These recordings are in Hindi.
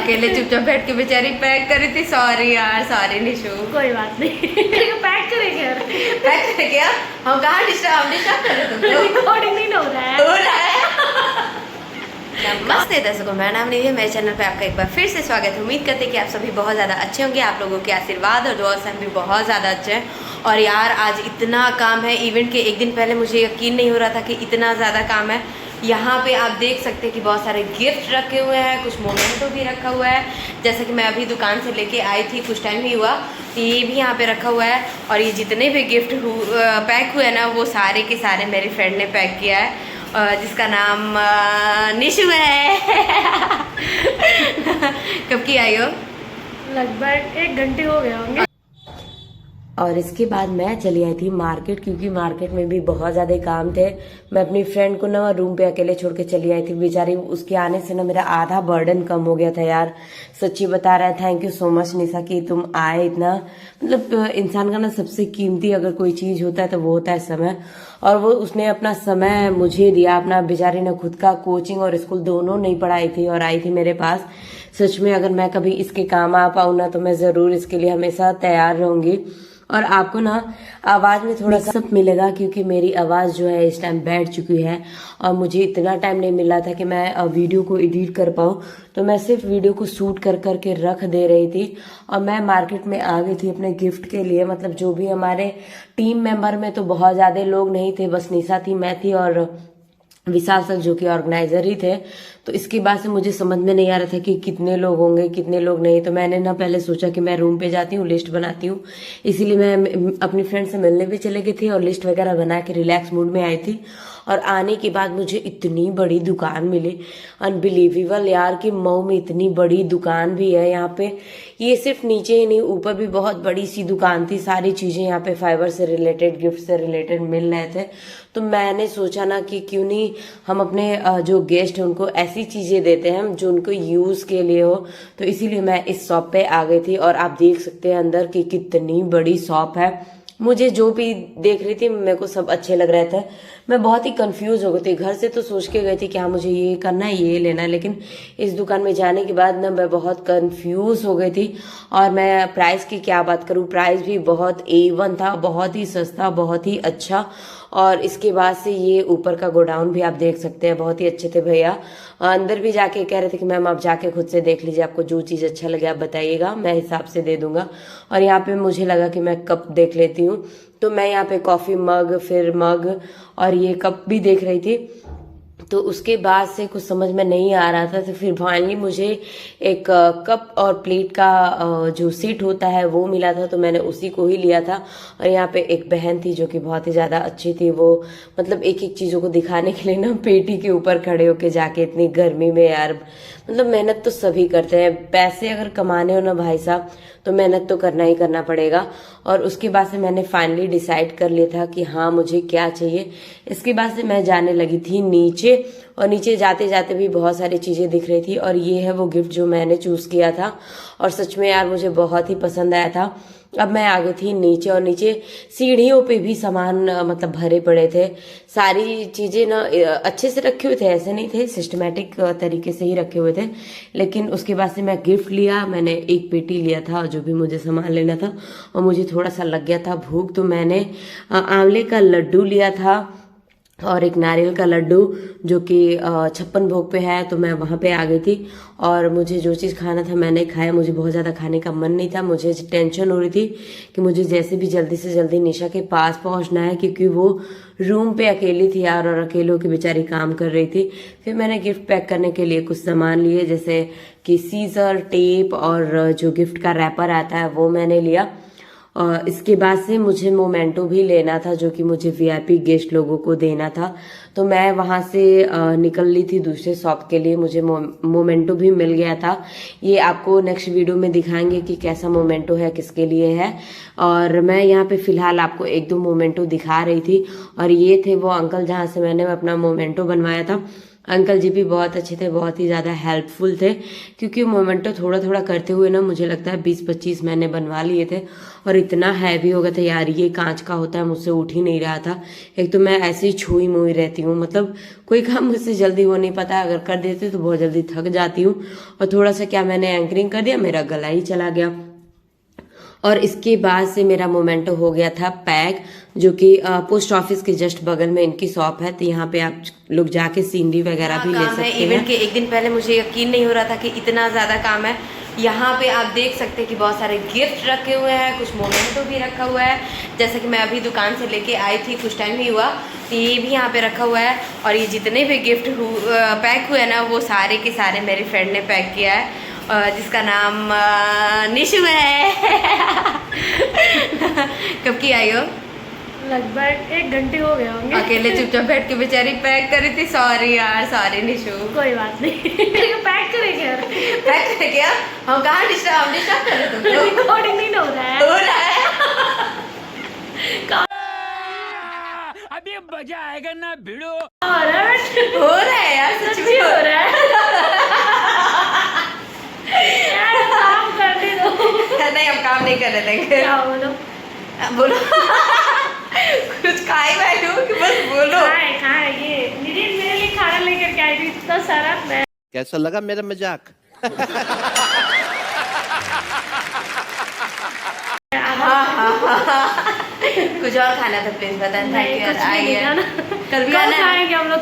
अकेले चुपचाप बैठ के बेचारी पैक करी थी। सॉरी यार, सॉरी निशु। कोई बात नहीं। पैक करेंगे यार, पैक करे क्या? हम कहाँ डिस्टर्ब कर रहे तुमको? रिकॉर्डिंग नहीं हो रहा है। हो रहा है। नमस्ते दर्शकों, मेरा नाम निधि है। मेरे चैनल पे आपका एक बार फिर से स्वागत है। उम्मीद करते हैं कि आप सभी बहुत ज़्यादा अच्छे होंगे। आप लोगों के आशीर्वाद और दुआ से हम भी बहुत ज़्यादा अच्छे हैं। और यार आज इतना काम है, इवेंट के एक दिन पहले मुझे यकीन नहीं हो रहा था कि इतना ज़्यादा काम है। यहाँ पे आप देख सकते हैं कि बहुत सारे गिफ्ट रखे हुए हैं, कुछ मोमेंटो भी रखा हुआ है। जैसे कि मैं अभी दुकान से लेके आई थी, कुछ टाइम ही हुआ, तो ये भी यहाँ पे रखा हुआ है। और ये जितने भी गिफ्ट पैक हुए हैं ना, वो सारे के सारे मेरी फ्रेंड ने पैक किया है, जिसका नाम निशु है। कब की आई हो? लगभग 1 घंटे हो गए होंगे। और इसके बाद मैं चली आई थी मार्केट, क्योंकि मार्केट में भी बहुत ज़्यादा काम थे। मैं अपनी फ्रेंड को ना रूम पे अकेले छोड़ के चली आई थी। बेचारी उसके आने से ना मेरा आधा बर्डन कम हो गया था यार। सच्ची बता रहा है। थैंक यू सो मच निशा कि तुम आए। इतना मतलब इंसान का ना सबसे कीमती अगर कोई चीज़ होता है तो वो होता है समय। और वो उसने अपना समय मुझे दिया। अपना बेचारी ने खुद का कोचिंग और स्कूल दोनों नहीं पढ़ाई थी और आई थी मेरे पास। सच में अगर मैं कभी इसके काम आ पाऊँ ना, तो मैं ज़रूर इसके लिए हमेशा तैयार रहूँगी। और आपको ना आवाज़ में थोड़ा सा मिलेगा, क्योंकि मेरी आवाज़ जो है इस टाइम बैठ चुकी है और मुझे इतना टाइम नहीं मिला था कि मैं वीडियो को एडिट कर पाऊँ। तो मैं सिर्फ वीडियो को शूट कर करके रख दे रही थी। और मैं मार्केट में आ गई थी अपने गिफ्ट के लिए। मतलब जो भी हमारे टीम मेंबर में तो बहुत ज़्यादा लोग नहीं थे, बस निशा थी, मैं थी और विशाल सर जो कि ऑर्गेनाइजर ही थे। तो इसके बाद से मुझे समझ में नहीं आ रहा था कि कितने लोग होंगे कितने लोग नहीं। तो मैंने ना पहले सोचा कि मैं रूम पे जाती हूँ, लिस्ट बनाती हूँ। इसीलिए मैं अपनी फ्रेंड से मिलने भी चले गई थी और लिस्ट वगैरह बना के रिलैक्स मूड में आई थी। और आने के बाद मुझे इतनी बड़ी दुकान मिली, अनबिलीवेबल यार, कि मऊ में इतनी बड़ी दुकान भी है यहाँ पे। ये सिर्फ नीचे ही नहीं, ऊपर भी बहुत बड़ी सी दुकान थी। सारी चीजें यहाँ पे फाइबर से रिलेटेड, गिफ्ट से रिलेटेड मिल रहे थे। तो मैंने सोचा ना कि क्यों नहीं हम अपने जो गेस्ट हैं उनको ऐसी चीजें देते हैं जो उनको यूज के लिए हो। तो इसीलिए मैं इस शॉप पे आ गई थी। और आप देख सकते हैं अंदर की कितनी बड़ी शॉप है। मुझे जो भी देख रही थी मेरे को सब अच्छे लग रहे थे। मैं बहुत ही कंफ्यूज हो गई थी। घर से तो सोच के गई थी कि हाँ मुझे ये करना है, ये लेना है, लेकिन इस दुकान में जाने के बाद ना मैं बहुत कंफ्यूज हो गई थी। और मैं प्राइस की क्या बात करूँ, प्राइस भी बहुत A1 था, बहुत ही सस्ता, बहुत ही अच्छा। और इसके बाद से ये ऊपर का गोडाउन भी आप देख सकते हैं, बहुत ही अच्छे थे भैया। अंदर भी जाके कह रहे थे कि मैम आप जाके खुद से देख लीजिए, आपको जो चीज़ अच्छा लगे आप बताइएगा, मैं हिसाब से दे दूंगा। और यहाँ पे मुझे लगा कि मैं कप देख लेती हूँ। तो मैं यहाँ पे कॉफ़ी मग, फिर मग और ये कप भी देख रही थी। तो उसके बाद से कुछ समझ में नहीं आ रहा था। तो फिर फाइनली मुझे एक कप और प्लेट का जो सेट होता है वो मिला था। तो मैंने उसी को ही लिया था। और यहाँ पे एक बहन थी जो कि बहुत ही ज़्यादा अच्छी थी। वो मतलब एक एक चीज़ों को दिखाने के लिए ना पेटी के ऊपर खड़े होके जाके, इतनी गर्मी में यार, मतलब मेहनत तो सभी करते हैं। पैसे अगर कमाने हो ना भाई साहब, तो मेहनत तो करना ही करना पड़ेगा। और उसके बाद से मैंने फाइनली डिसाइड कर लिया था कि हाँ मुझे क्या चाहिए। इसके बाद से मैं जाने लगी थी नीचे। और नीचे जाते जाते भी बहुत सारी चीज़ें दिख रही थी। और ये है वो गिफ्ट जो मैंने चूज़ किया था। और सच में यार मुझे बहुत ही पसंद आया था। अब मैं आ गई थी नीचे, और नीचे सीढ़ियों पे भी सामान मतलब भरे पड़े थे। सारी चीज़ें ना अच्छे से रखे हुए थे, ऐसे नहीं थे, सिस्टमेटिक तरीके से ही रखे हुए थे। लेकिन उसके बाद से मैं गिफ्ट लिया। मैंने एक पेटी लिया था जो भी मुझे सामान लेना था। और मुझे थोड़ा सा लग गया था भूख, तो मैंने आंवले का लड्डू लिया था और एक नारियल का लड्डू जो कि 56 भोग पे है। तो मैं वहाँ पे आ गई थी। और मुझे जो चीज़ खाना था मैंने खाया। मुझे बहुत ज़्यादा खाने का मन नहीं था। मुझे टेंशन हो रही थी कि मुझे जैसे भी जल्दी से जल्दी निशा के पास पहुँचना है, क्योंकि वो रूम पे अकेली थी यार, और अकेले होकर बेचारी काम कर रही थी। फिर मैंने गिफ्ट पैक करने के लिए कुछ सामान लिए, जैसे कि सीजर, टेप और जो गिफ्ट का रैपर आता है वो मैंने लिया। इसके बाद से मुझे मोमेंटो भी लेना था जो कि मुझे VIP गेस्ट लोगों को देना था। तो मैं वहां से निकल ली थी दूसरे शॉप के लिए। मुझे मोमेंटो भी मिल गया था। ये आपको नेक्स्ट वीडियो में दिखाएंगे कि कैसा मोमेंटो है, किसके लिए है। और मैं यहाँ पे फिलहाल आपको 1-2 मोमेंटो दिखा रही थी। और ये थे वो अंकल जहाँ से मैंने अपना मोमेंटो बनवाया था। अंकल जी भी बहुत अच्छे थे, बहुत ही ज़्यादा हेल्पफुल थे, क्योंकि मोमेंटो थोड़ा थोड़ा करते हुए ना मुझे लगता है 20-25 मैंने बनवा लिए थे। और इतना हैवी हो गया था यार, ये कांच का होता है, मुझसे उठ ही नहीं रहा था। एक तो मैं ऐसे ही छुई मुई रहती हूँ, मतलब कोई काम मुझसे जल्दी हो नहीं पाता, अगर कर देती तो बहुत जल्दी थक जाती हूँ। और थोड़ा सा क्या मैंने एंकरिंग कर दिया, मेरा गला ही चला गया। और इसके बाद से मेरा मोमेंटो हो गया था पैक, जो कि पोस्ट ऑफिस के जस्ट बगल में इनकी शॉप है, तो यहाँ पे आप लोग जाके सीनरी वगैरह भी ले सकते हैं। इवेंट के एक दिन पहले मुझे यकीन नहीं हो रहा था कि इतना ज़्यादा काम है। यहाँ पे आप देख सकते हैं कि बहुत सारे गिफ्ट रखे हुए हैं, कुछ मोमेंटो भी रखा हुआ है। जैसे कि मैं अभी दुकान से लेके आई थी, कुछ टाइम ही हुआ, तो ये भी यहाँ पे रखा हुआ है। और ये जितने भी गिफ्ट पैक हुए ना, वो सारे के सारे मेरे फ्रेंड ने पैक किया है, जिसका नाम निशु है। कब की आई हो? लगभग 1 घंटे हो गए होंगे। अकेले चुपचाप बैठ के बेचारी पैक करी थी। सॉरी यार, सॉरी निशु। कोई बात नहीं। पैक करेंगे यार। पैक करे क्या? हम कहाँ डिस्टर्ब कर रहे तुमको? रिकॉर्डिंग नहीं हो रहा है। हो रहा है। अभी मजा आएगा ना भिड़ो। हो रहा है यार, सच में हो रहा है। यार काम करने दो। नहीं, हम काम नहीं करने देंगे। क्या बोलो? बोलो। कुछ खाए बैठो कि बस बोलो। खाए ये निधि मेरे लिए खाना लेकर के आई थी, इतना सारा। मैं कैसा लगा मेरा मजाक? कुछ और खाना था, प्लीज बताएं। Thank you. आइए कल भी कल आना है। खाएंगे हम लोग।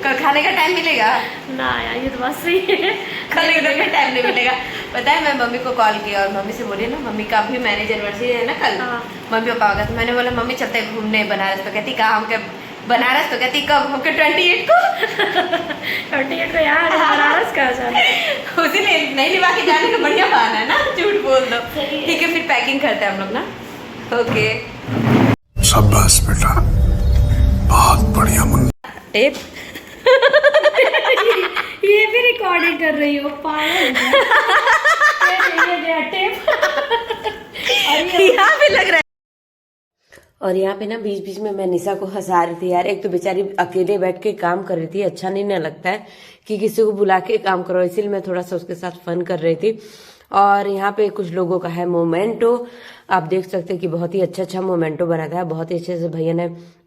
कल खाने का टाइम मिलेगा ना यार, ये तो बात सही है। कल एकदम में टाइम नहीं मिलेगा। पता है, मैं मम्मी को कॉल किया और मम्मी से बोली ना, मम्मी का भी मैरिज एनिवर्सरी है ना कल। मम्मी पापा का, तो मैंने बोला मम्मी चलते हैं घूमने बनारस। तो कहती कहाँ? हम बनारस। तो कहती कब? हमके 28 को। 28 को यार बनारस कहाँ जाना है? उसी लिए नहीं निभा के जाने का बढ़िया बहाना है ना, झूठ बोल दो। ठीक है, फिर पैकिंग करते हैं हम लोग ना। ओके, शाबाश बेटा, बहुत बढ़िया मुन्ना। टेप। ये भी रिकॉर्डिंग कर रही हो, पागल। ये टेप। और यहाँ पे लग रहा है। और यहाँ पे ना बीच बीच में मैं निशा को हंसा रही थी यार। एक तो बेचारी अकेले बैठ के काम कर रही थी, अच्छा नहीं ना लगता है कि किसी को बुला के काम करो, इसीलिए मैं थोड़ा सा उसके साथ फन कर रही थी। और यहाँ पे कुछ लोगों का है मोमेंटो, आप देख सकते हैं कि बहुत ही अच्छा मोमेंटो बना था, बहुत ही अच्छे से भैया ने।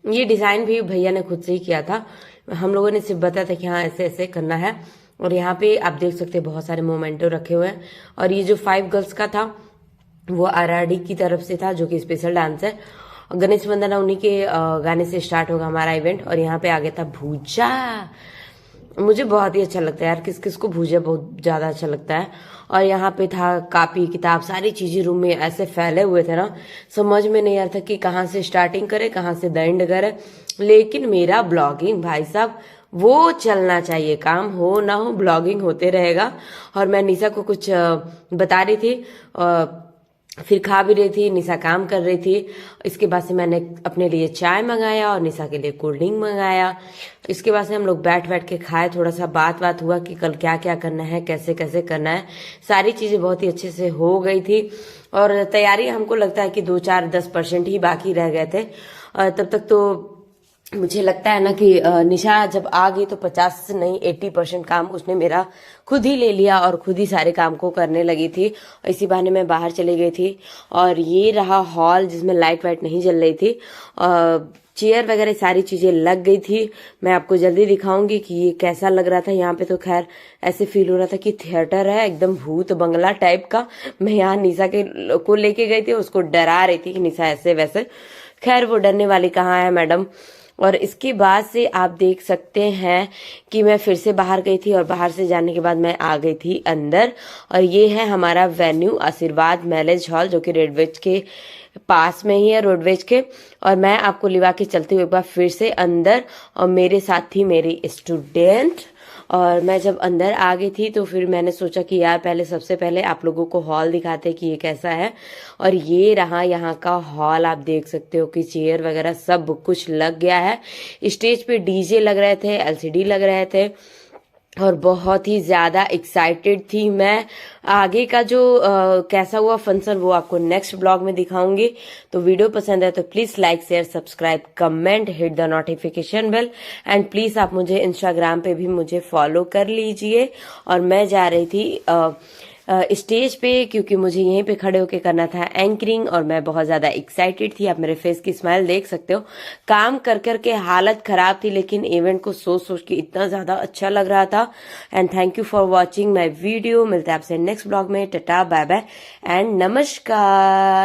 ये डिजाइन भी भैया ने खुद से ही किया था, हम लोगों ने सिर्फ बताया था कि हाँ ऐसे ऐसे करना है। और यहाँ पे आप देख सकते हैं बहुत सारे मोमेंटो रखे हुए हैं। और ये जो 5 गर्ल्स का था वो आरआरडी की तरफ से था, जो कि स्पेशल डांस है। गणेश वंदना उन्हीं के गाने से स्टार्ट होगा हमारा इवेंट। और यहाँ पे आगे था भूजा, मुझे बहुत ही अच्छा लगता है यार, किस किस को भूजा बहुत ज्यादा अच्छा लगता है। और यहाँ पे था कॉपी किताब, सारी चीजें रूम में ऐसे फैले हुए थे ना, समझ में नहीं आ रहा था कि कहाँ से स्टार्टिंग करे, कहाँ से द एंड करे। लेकिन मेरा ब्लॉगिंग भाई साहब वो चलना चाहिए, काम हो ना हो ब्लॉगिंग होते रहेगा। और मैं निशा को कुछ बता रही थी, फिर खा भी रही थी, निशा काम कर रही थी। इसके बाद से मैंने अपने लिए चाय मंगाया और निशा के लिए कोल्ड ड्रिंक मंगाया। इसके बाद से हम लोग बैठ बैठ के खाए, थोड़ा सा बात हुआ कि कल क्या क्या करना है, कैसे कैसे करना है। सारी चीजें बहुत ही अच्छे से हो गई थी। और तैयारी हमको लगता है कि 2-4-10% ही बाकी रह गए थे। तब तक तो मुझे लगता है ना कि निशा जब आ गई तो 50 से नहीं 80% काम उसने मेरा खुद ही ले लिया और खुद ही सारे काम को करने लगी थी। इसी बहाने मैं बाहर चली गई थी। और ये रहा हॉल जिसमें लाइट वाइट नहीं जल रही थी, चेयर वगैरह सारी चीजें लग गई थी। मैं आपको जल्दी दिखाऊंगी कि ये कैसा लग रहा था। यहाँ पे तो खैर ऐसे फील हो रहा था कि थिएटर है, एकदम भूत बंगला टाइप का। मैं यहाँ निशा को लेके गई थी, उसको डरा रही थी कि निशा ऐसे वैसे। खैर वो डरने वाली कहाँ है मैडम। और इसके बाद से आप देख सकते हैं कि मैं फिर से बाहर गई थी और बाहर से जाने के बाद मैं आ गई थी अंदर। और ये है हमारा वेन्यू आशीर्वाद मैरिज हॉल, जो कि रोडवेज के पास में ही है, रोडवेज के। और मैं आपको लिवा के चलती हुई एक बार फिर से अंदर, और मेरे साथ थी मेरी स्टूडेंट। और मैं जब अंदर आ गई थी तो फिर मैंने सोचा कि यार पहले सबसे पहले आप लोगों को हॉल दिखाते कि ये कैसा है। और ये रहा यहाँ का हॉल, आप देख सकते हो कि चेयर वगैरह सब कुछ लग गया है। स्टेज पे डीजे लग रहे थे, एलसीडी लग रहे थे। और बहुत ही ज्यादा एक्साइटेड थी मैं। आगे का जो कैसा हुआ फंक्शन वो आपको नेक्स्ट ब्लॉग में दिखाऊंगी। तो वीडियो पसंद है तो please like share subscribe comment hit the notification bell and please आप मुझे इंस्टाग्राम पे भी मुझे फॉलो कर लीजिए। और मैं जा रही थी स्टेज पे क्योंकि मुझे यहीं पे खड़े होके करना था एंकरिंग और मैं बहुत ज्यादा एक्साइटेड थी। आप मेरे फेस की स्माइल देख सकते हो। काम कर करके हालत खराब थी लेकिन इवेंट को सोच सोच के इतना ज्यादा अच्छा लग रहा था। And thank you for watching my video. मिलते हैं आपसे नेक्स्ट ब्लॉग में। टाटा बाय बाय एंड नमस्कार।